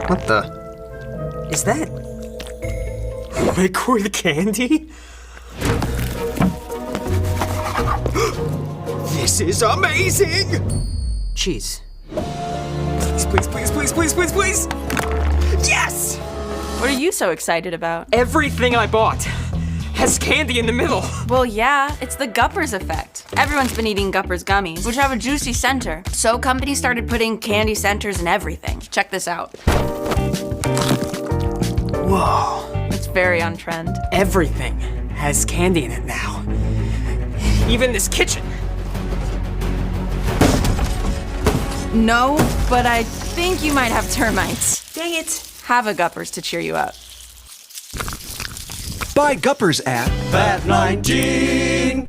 What the? Is that liquid candy? This is amazing! Cheese. Please, please, please, please, please, please, please! Yes! What are you so excited about? Everything I bought has candy in the middle. Well, yeah, it's the Guppers effect. Everyone's been eating Guppers gummies, which have a juicy center. So companies started putting candy centers in everything. Check this out. Whoa. It's very on trend. Everything has candy in it now. Even this kitchen. No, but I think you might have termites. Dang it. Have a Guppers to cheer you up. Buy Guppers at Fat 19.